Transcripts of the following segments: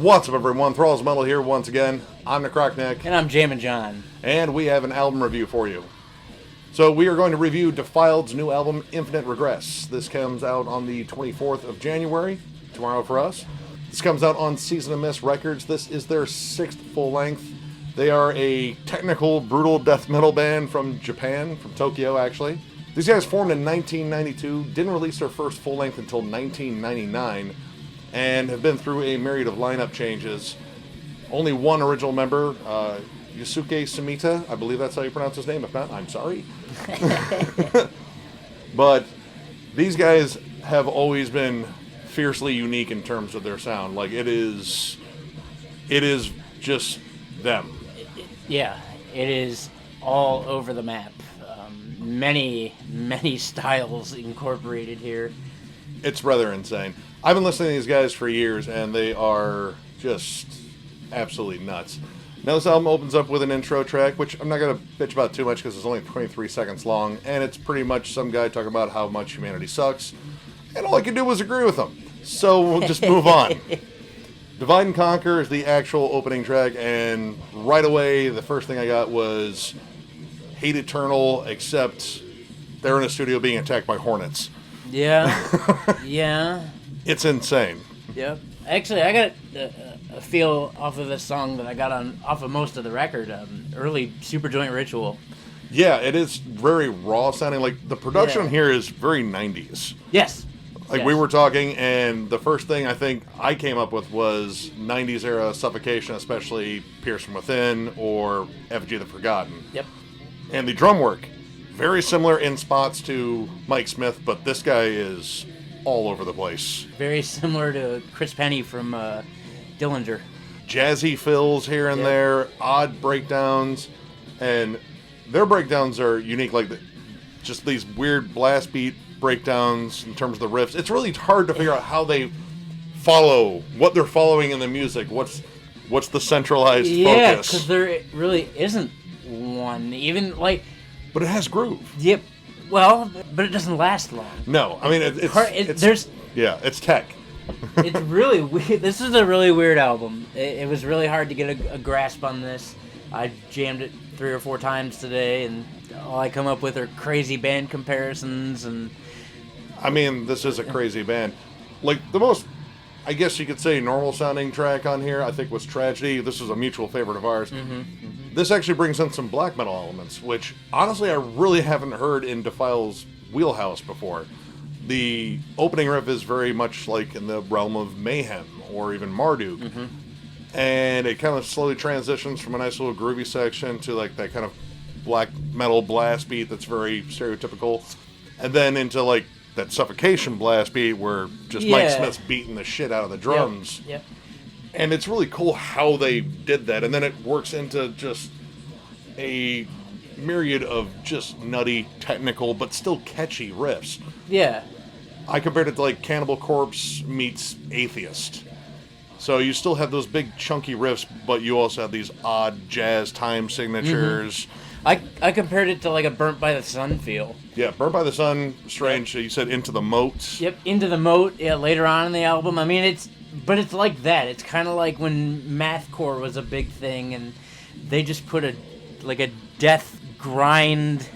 What's up, everyone? Thralls Metal here once again. I'm Necrotic. And I'm Jammin. And we have an album review for you. So we are going to review Defiled's new album, Infinite Regress. This comes out on the 24th of January, tomorrow for us. This comes out on Season of Mist Records. This is their 6th full length. They are a technical, brutal death metal band from Japan, from Tokyo actually. These guys formed in 1992, didn't release their first full length until 1999, and have been through a myriad of lineup changes. Only one original member, Yusuke Sumita, I believe that's how you pronounce his name. If not, I'm sorry. But these guys have always been fiercely unique in terms of their sound. Like, it is just them. Yeah, it is all over the map. Many styles incorporated here. It's rather insane. I've been listening to these guys for years, and they are just absolutely nuts. Now, this album opens up with an intro track, which I'm not going to bitch about too much because it's only 23 seconds long, and it's pretty much some guy talking about how much humanity sucks, and all I could do was agree with him. So we'll just move on. Divide and Conquer is the actual opening track, and right away, the first thing I got was Hate Eternal, except they're in a studio being attacked by hornets. Yeah, yeah. It's insane. Yep. Actually, I got a feel off of this song that I got off of most of the record, early Superjoint Ritual. Yeah, it is very raw sounding. Like, the production here is very 90s. Yes. Like, we were talking, and the first thing I think I came up with was 90s era Suffocation, especially Pierce from Within or Effigy of the Forgotten. Yep. And the drum work, very similar in spots to Mike Smith, but this guy is all over the place. Very similar to Chris Penny from Dillinger. Jazzy fills here and there, odd breakdowns, and their breakdowns are unique, like just these weird blast beat breakdowns in terms of the riffs. It's really hard to figure out how they follow, what they're following in the music, what's the centralized focus. Yeah, because there really isn't one, even like... But it has groove. Yep. Well, but it doesn't last long. No, I mean, it's tech. It's really weird. This is a really weird album. It was really hard to get a grasp on this. I jammed it 3 or 4 times today, and all I come up with are crazy band comparisons. And I mean, this is a crazy band. Like, the most, I guess you could say, normal sounding track on here, I think, was Tragedy. This is a mutual favorite of ours. This actually brings in some black metal elements, which, honestly, I really haven't heard in Defiled's wheelhouse before. The opening riff is very much like in the realm of Mayhem, or even Marduk. And it kind of slowly transitions from a nice little groovy section to, like, that kind of black metal blast beat that's very stereotypical. And then into, like, that Suffocation blast beat where just Mike Smith's beating the shit out of the drums. Yep. And it's really cool how they did that. And then it works into just a myriad of just nutty, technical, but still catchy riffs. Yeah. I compared it to, like, Cannibal Corpse meets Atheist. So you still have those big chunky riffs, but you also have these odd jazz time signatures. I compared it to, like, a Burnt by the Sun feel. Yeah, Burnt by the Sun, strange. You said Into the Moat. Yep, Into the Moat, later on in the album. I mean, it's like that. It's kind of like when mathcore was a big thing, and they just put a death grind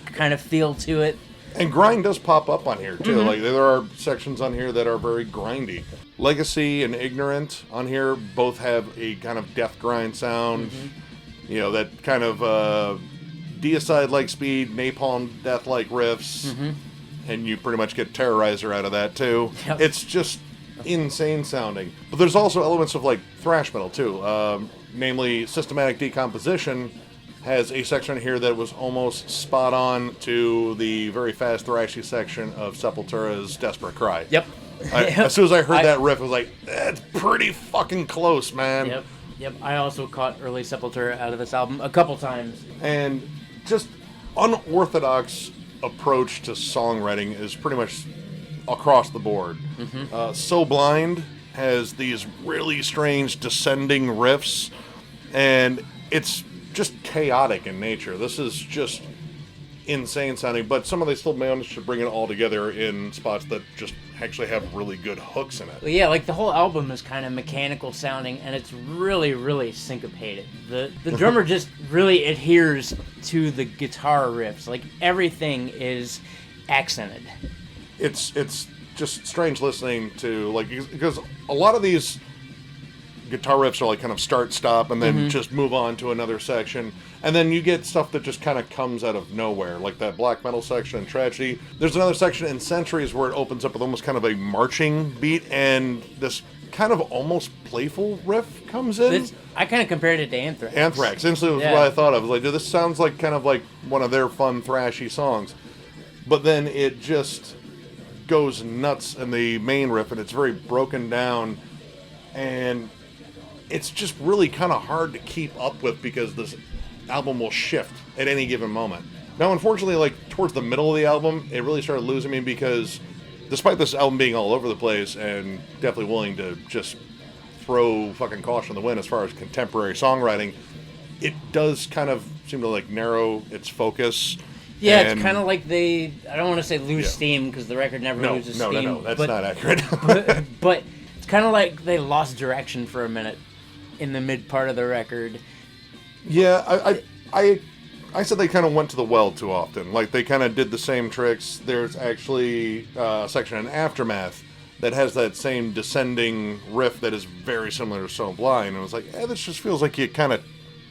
kind of feel to it. And grind does pop up on here, too. Like, there are sections on here that are very grindy. Legacy and Ignorant on here both have a kind of death grind sound. You know, that kind of Deicide-like speed, Napalm death-like riffs. And you pretty much get Terrorizer out of that, too. Yep. It's just insane sounding. But there's also elements of, like, thrash metal, too. Namely, Systematic Decomposition has a section here that was almost spot on to the very fast thrashy section of Sepultura's Desperate Cry. Yep. As soon as I heard that riff, I was like, that's pretty fucking close, man. Yep. I also caught early Sepultura out of this album a couple times. And just unorthodox approach to songwriting is pretty much across the board. So Blind has these really strange descending riffs, and it's just chaotic in nature. This is just insane sounding, but some of they still managed to bring it all together in spots that just actually have really good hooks in it. Yeah, like the whole album is kind of mechanical sounding, and it's really, really syncopated. The drummer just really adheres to the guitar riffs. Like everything is accented. It's just strange listening to, like, because a lot of these guitar riffs are like kind of start stop and then just move on to another section, and then you get stuff that just kind of comes out of nowhere, like that black metal section in Tragedy. There's another section in Centuries where it opens up with almost kind of a marching beat, and this kind of almost playful riff comes in. I kind of compared it to Anthrax. Anthrax instantly was what I thought of. Like, dude, this sounds like kind of like one of their fun thrashy songs, but then it just goes nuts in the main riff, and it's very broken down, and it's just really kind of hard to keep up with because this album will shift at any given moment. Now, unfortunately, like towards the middle of the album, it really started losing me because despite this album being all over the place and definitely willing to just throw fucking caution to the wind as far as contemporary songwriting, it does kind of seem to like narrow its focus. Yeah, it's kind of like I don't want to say lose steam because the record never loses steam. No, that's not accurate. but it's kind of like they lost direction for a minute in the mid part of the record. Yeah, I said they kind of went to the well too often. Like, they kind of did the same tricks. There's actually a section in Aftermath that has that same descending riff that is very similar to So Blind. And I was like, this just feels like you kind of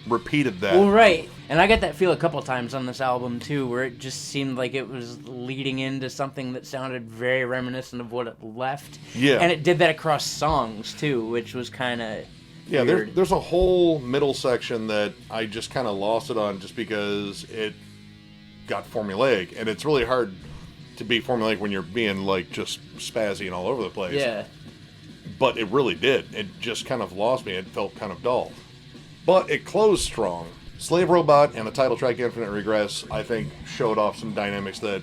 repeated that. Well, right. And I got that feel a couple times on this album, too, where it just seemed like it was leading into something that sounded very reminiscent of what it left. Yeah. And it did that across songs, too, which was kind of... Yeah, there's a whole middle section that I just kind of lost it on just because it got formulaic, and it's really hard to be formulaic when you're being like just spazzy and all over the place. Yeah. But it really did. It just kind of lost me. It felt kind of dull. But it closed strong. Slave Robot and the title track Infinite Regress, I think, showed off some dynamics that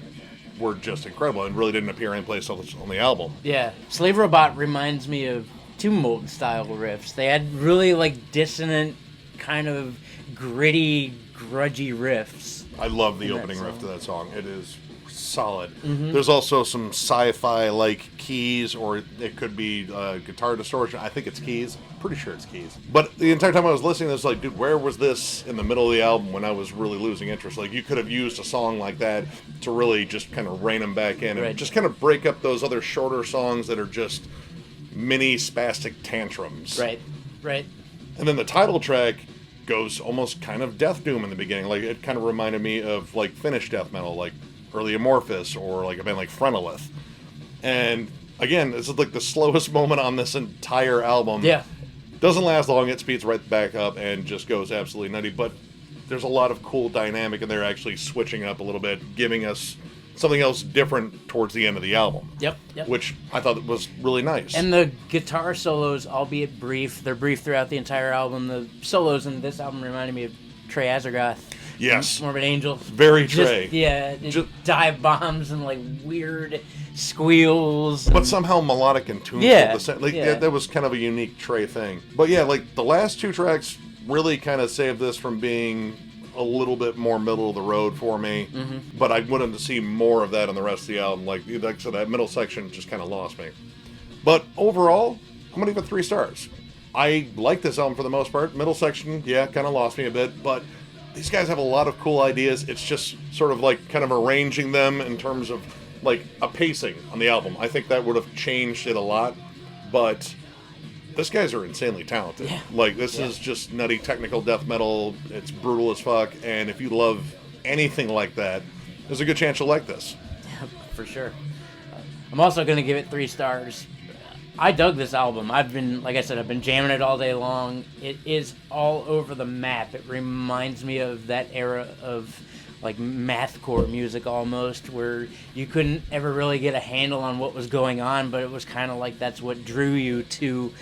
were just incredible and really didn't appear anyplace else on the album. Yeah. Slave Robot reminds me of Tumult style riffs. They had really like dissonant, kind of gritty, grudgy riffs. I love the opening riff to that song. It is solid. There's also some sci-fi like keys, or it could be guitar distortion. I think it's keys. Pretty sure it's keys. But the entire time I was listening, I was like, dude, where was this in the middle of the album when I was really losing interest? Like, you could have used a song like that to really just kind of rein them back in and just kind of break up those other shorter songs that are just mini spastic tantrums. Right. And then the title track goes almost kind of death doom in the beginning. Like, it kind of reminded me of like Finnish death metal, like early Amorphous, or like a band like Frontalith. And again, this is like the slowest moment on this entire album. Yeah. Doesn't last long. It speeds right back up and just goes absolutely nutty. But there's a lot of cool dynamic, and they're actually switching up a little bit, giving us something else different towards the end of the album. Yep. Which I thought was really nice. And the guitar solos, albeit brief, they're brief throughout the entire album. The solos in this album reminded me of Trey Azergoth. Yes. Morbid Angel. Very Trey. Just dive bombs and like weird squeals. But somehow melodic and tuneful. That was kind of a unique Trey thing. But yeah, like the last two tracks really kind of saved this from being a little bit more middle of the road for me. But I wanted to see more of that on the rest of the album. Like I said, that middle section just kind of lost me. But overall, I'm going to give it 3 stars. I like this album for the most part. Middle section, kind of lost me a bit, but these guys have a lot of cool ideas. It's just sort of like kind of arranging them in terms of like a pacing on the album. I think that would have changed it a lot, but these guys are insanely talented. Yeah. Like, this is just nutty technical death metal. It's brutal as fuck, and if you love anything like that, there's a good chance you'll like this. Yeah, for sure. I'm also going to give it 3 stars. I dug this album. I've been jamming it all day long. It is all over the map. It reminds me of that era of like mathcore music almost, where you couldn't ever really get a handle on what was going on, but it was kind of like that's what drew you to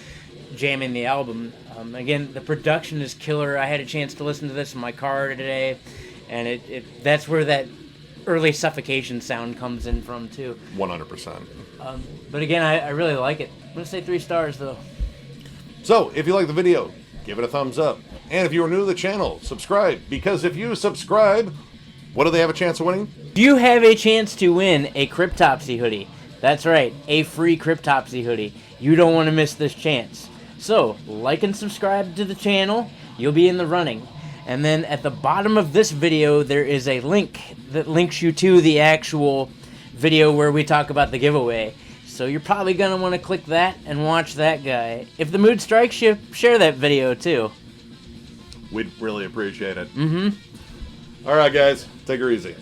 jamming the album. Again, the production is killer. I had a chance to listen to this in my car today, and that's where that early Suffocation sound comes in from too. 100%. But again, I really like it. I'm going to say 3 stars though. So, if you like the video, give it a thumbs up. And if you are new to the channel, subscribe. Because if you subscribe, What do they have a chance of winning? You have a chance to win a Cryptopsy hoodie. That's right, a free Cryptopsy hoodie. You don't want to miss this chance. So, like and subscribe to the channel. You'll be in the running. And then at the bottom of this video, there is a link that links you to the actual video where we talk about the giveaway. So you're probably going to want to click that and watch that guy. If the mood strikes you, share that video too. We'd really appreciate it. All right, guys. Take her easy.